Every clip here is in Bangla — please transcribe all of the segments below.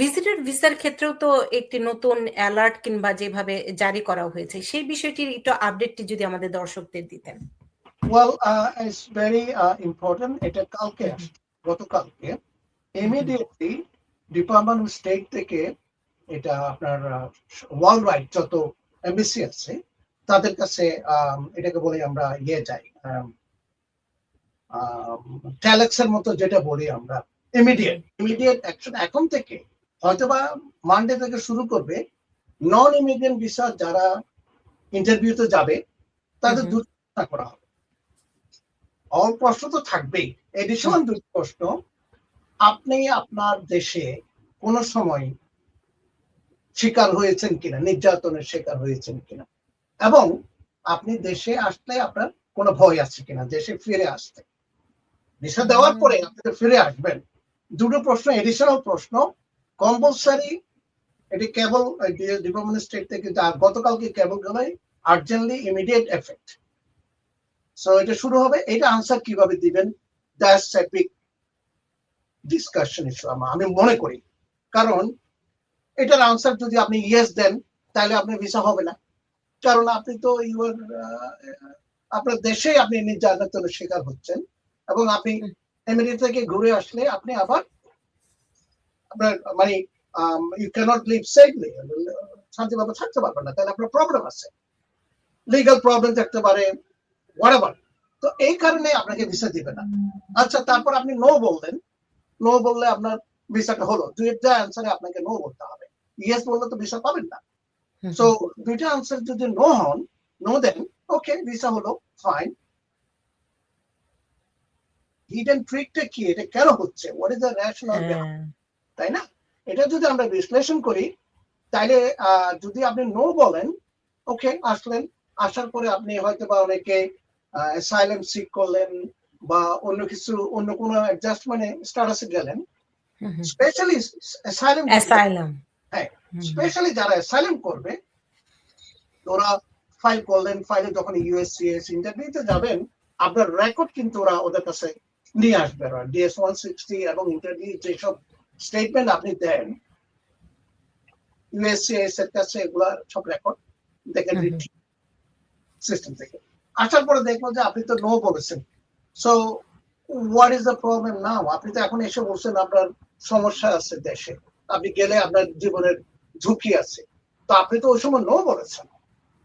ভিজিটর ভিসার ক্ষেত্রেও তো একটি নতুন অ্যালার্ট কিংবা যেভাবে জারি করা হয়েছে সেই বিষয়টির একটু আপডেটটি যদি আমাদের দর্শকদের দিতেন। Well, it's very important. এটা কালকে আসছে, গতকালকে ইমিডিয়েটলি ডিপার্টমেন্ট অফ স্টেট থেকে এটা আপনার ওয়ার্ল্ড ওয়াইড যত এমবিসি আছে তাদের কাছে এটাকে বলি আমরা যাই ট্যালেক্সের মতো যেটা বলি আমরা ইমিডিয়েট অ্যাকশন এখন থেকে হয়তোবা মানডে থেকে শুরু করবে। নন ইমিগ্রেন্ট ভিসা যারা ইন্টারভিউতে যাবে তাদের দুটো করা হবে। অল প্রশ্ন তো থাকবেই, এডিশনাল দুটো প্রশ্ন, আপনি আপনার দেশে কোনো সময় শিকার হয়েছেন কিনা, নির্যাতনের শিকার হয়েছেন কিনা, এবং আপনি দেশে আসলে আপনার কোনো ভয় আছে কিনা দেশে ফিরে আসতে। ভিসা দেওয়ার পরে আপনি ফিরে আসবেন, দুটো প্রশ্ন এডিশনাল প্রশ্ন কম্পালসারি। এটি কেবল ডিপার্টমেন্ট স্টেট থেকে গতকালকে কেবল গেলে আর্জেন্টলি ইমিডিয়েট এফেক্ট। সো এটা শুরু হবে। এটা আনসার কিভাবে দিবেন, that's a big discussion issue আমি মনে করি। কারণ এটার আনসার যদি আপনি ইয়েস দেন তাহলে আপনার ভিসা হবে না, কারণ আপনি তো আপনার দেশে আপনি নির্যাতনের শিকার হচ্ছেন, এবং আপনি আমেরিকা থেকে ঘুরে আসলে আপনি আবার আপনার মানে ইউ ক্যানট লিভ সেফলি, শান্তিভাবে থাকতে পারবেন না, তাহলে আপনার প্রবলেম আছে, লিগাল প্রবলেম থাকতে পারে, হোয়াটএভার। তো এই কারণে আপনাকে ভিসা দিবে না। আচ্ছা, তারপর আপনি নো বললেন, নো বললে আপনার ভিসাটা হলো, দুইটা আনসারে আপনাকে নো বলতে হবে। ইয়েস বললে তো ভিসা পাবেন না। সো দুইটা আনসার যদি নো হন, নো দেন, ওকে ভিসা হলো, ফাইন। হিডেন ট্রিকটা কি, এটা কেন হচ্ছে, হোয়াট ইজ দ্য রেশনাল, তাই না? এটা যদি আমরা বিশ্লেষণ করি তাইলে যদি আপনি নো বলেন, ওকে আসলেন, আসার পরে আপনি হয়তো বা অনেকে অ্যাসাইলাম সিক করলেন বা অন্য কিছু, অন্য কোনো অ্যাডজাস্টমেন্টে স্ট্যাটাসে গেলেন, স্পেশালি অ্যাসাইলাম, হ্যাঁ, স্পেশালি যারা অ্যাসাইলাম করবে ওরা ফাইল করলেন, ফাইলে যখন ইউএসসিএস ইন্টারভিউতে যাবেন আপনার রেকর্ড কিন্তু ওরা ওদের কাছে নিয়ে আসবে, ডিএস 160 এবং ইন্টারভিউ যেসব স্টেটমেন্ট আপনি দেন ইউএসসিএস এর কাছে এগুলা সব রেকর্ড দেখেন সিস্টেম থেকে। আসার পরে দেখবো যে আপনি তো নো বলেছেন। So what is the problem নাও? আপনি তো এখন এসে বলছেন আপনার সমস্যা আছে দেশে, আপনি গেলে আপনার জীবনের ঝুঁকি আছে, তো আপনি তো ওই সময় নো বলেছেন।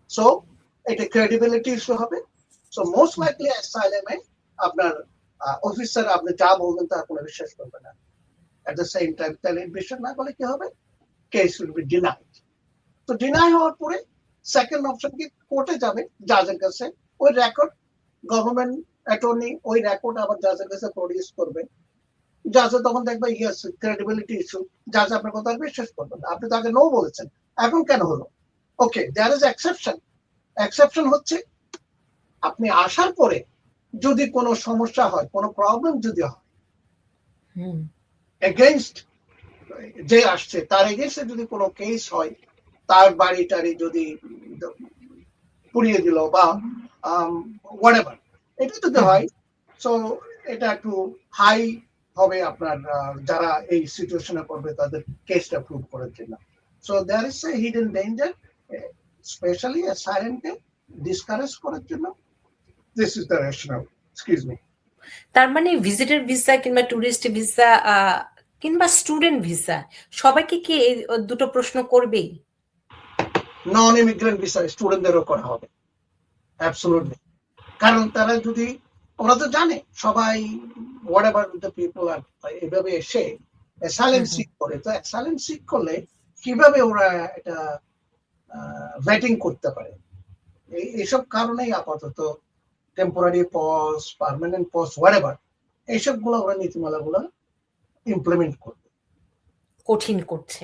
সো এটা ক্রেডিবিলিটি ইস্যু হবে। সো মোস্ট লাইকলি অ্যাসাইলামে আপনার অফিসার আপনি যা বলবেন তা কোনো বিশ্বাস করবে না। এট দ্য সেম টাইম তাহলে বিশ্বাস না করলে কি হবে, কেস উইল বি ডিনাইড। তো ডিনাই হওয়ার পরে সেকেন্ড অপশন কি, কোর্টে যাবে, জাজের কাছে, ওই রেকর্ড গভর্নমেন্ট অ্যাটর্নি ওই রেকর্ড আবার জাজের কাছে প্রডিউস করবে। জাজে তখন দেখবে ইয়েস ক্রেডিবিলিটি ইস্যু, জাজ আপনার কথা বিশ্বাস করবেন না, আপনি তাকে নো বলেছেন, এখন কেন হলো? ওকে, দেয়ার ইজ এক্সেপশন। এক্সেপশন হচ্ছে আপনি আসার পরে যদি কোনো সমস্যা হয়, কোনো প্রবলেম যদি হয়, এগেইনস্ট যে আসছে তার এগেইনস্টে যদি কোনো কেস হয়, তার বাড়ি টাড়ি যদি পুড়িয়ে দিল বা হোয়াটএভার, এটা যদি হয়, সো এটা একটু হাই হবে আপনার যারা এই সিচুয়েশনে পড়বে তাদের কেসটা প্রুভ করার জন্য। So there is a hidden danger, specially অ্যাসাইলামকে ডিসকারেজ করার জন্য। This is the rational. Excuse me. তার মানে ভিজিটর ভিসা কিংবা টুরিস্ট ভিসা কিংবা স্টুডেন্ট ভিসা সবাইকে কি এই দুটো প্রশ্ন করবেই? নন ইমিগ্রেন্ট ভিসা স্টুডেন্টদেরও করা হবে, অ্যাবসলিউটলি। কারণ তারা যদি, ওরা তো জানে সবাই হোয়াটএভার দ্য পিপল আর এভাবে এসে অ্যাসাইলাম সিক করে, তো অ্যাসাইলাম সিক করলে কিভাবে ওরা এটা ভেটিং করতে পারে, এইসব কারণেই আপাতত temporary pause, permanent pause, whatever, এইসব গুলো ওরা নীতিমালাগুলো ইমপ্লিমেন্ট করবে, কঠিন করছে।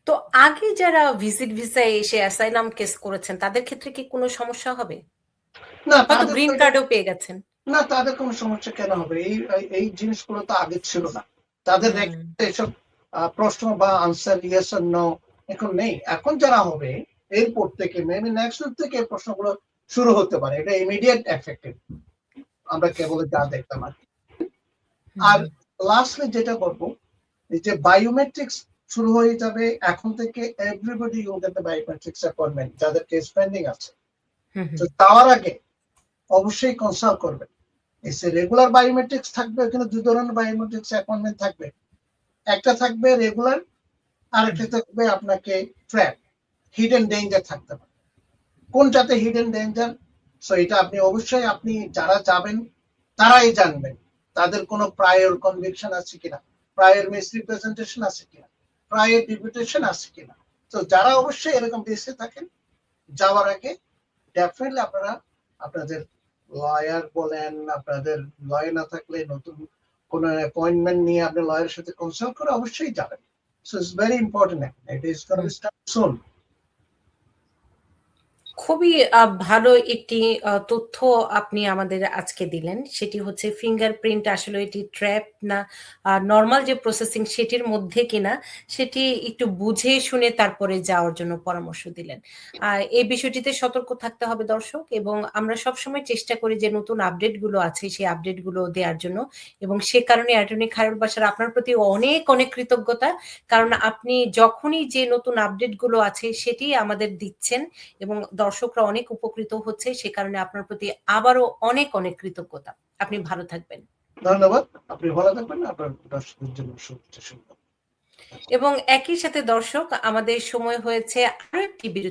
তো আগে যারা ভিজিট ভিসায় এসে অ্যাসাইলাম কেস করেছেন তাদের ক্ষেত্রে কি কোনো সমস্যা হবে? না, হয়তো গ্রিন কার্ডও পেয়ে গেছেন। না, তাদের কোনো সমস্যা কেন হবে? এই জিনিসগুলো তো আগে ছিল না, তাদের এইসব প্রশ্ন বা আনসার ইয়েস আর নো এখন নেই। এখন যারা হবে এরপর থেকে মেবি নেক্সট উইক থেকে প্রশ্নগুলো শুরু হতে পারে, এটা ইমিডিয়েট এফেক্টিভ আমরা কেবল যা দেখতাম আর লাস্টলি যেটা বলবো, এই যে বায়োমেট্রিক্স শুরু হয়ে যাবে এখন থেকে, everybody will get the biometrics appointment যাদের কেস পেন্ডিং আছে। তো তার আগে অবশ্যই কনসাল্ট করবেন। এসে রেগুলার বায়োমেট্রিক্স থাকবে, ওখানে দুই ধরনের বায়োমেট্রিক্স অ্যাপয়েন্টমেন্ট থাকবে। একটা থাকবে রেগুলার, আর একটা থাকবে আপনাকে ট্র্যাপ, হিডেন ডেঞ্জার থাকতে পারে। কোনটাতে হিডেন ডেঞ্জার, সো এটা আপনি অবশ্যই, আপনি যারা যাবেন তারাই জানবেন তাদের কোনো প্রায়র কনভিকশন আছে কিনা, প্রায়র মিসরিপ্রেজেন্টেশন আছে কিনা, প্রায়র ডিপুটেশন আছে কিনা। তো যারা অবশ্যই এরকম বেঁচে থাকেন, যাওয়ার আগে ডেফিনেটলি আপনারা আপনাদের লয়ার বলেন, আপনাদের লয়ার না থাকলে নতুন কোনো অ্যাপয়েন্টমেন্ট নিয়ে আপনি লয়ারের সাথে কনসাল্ট করে অবশ্যই যাবেন। So it's very important, it is gonna be start soon. খুবই ভালো একটি তথ্য আপনি আমাদের আজকে দিলেন, সেটি হচ্ছে ফিঙ্গারপ্রিন্ট আসলে এটি ট্র্যাপ না নর্মাল যে প্রসেসিং সেটির মধ্যে কিনা সেটি একটু বুঝে শুনে তারপরে যাওয়ার জন্য পরামর্শ দিলেন। এই বিষয়টিতে সতর্ক থাকতে হবে দর্শক, এবং আমরা সবসময় চেষ্টা করি যে নতুন আপডেটগুলো আছে সেই আপডেটগুলো দেওয়ার জন্য, এবং সে কারণে অ্যাটর্নি খায়রুল বাশার আপনার প্রতি অনেক অনেক কৃতজ্ঞতা, কারণ আপনি যখনই যে নতুন আপডেটগুলো আছে সেটি আমাদের দিচ্ছেন এবং দর্শকরা অনেক উপকৃত হচ্ছে, সে কারণে আপনার প্রতি আবারও অনেক অনেক কৃতজ্ঞতা। আপনি ভালো থাকবেন। ধন্যবাদ, আপনি ভালো থাকবেন, আপনার দর্শকদের জন্য শুভেচ্ছা। এবং একই সাথে দর্শক, আমাদের সময় হয়েছে আরো একটি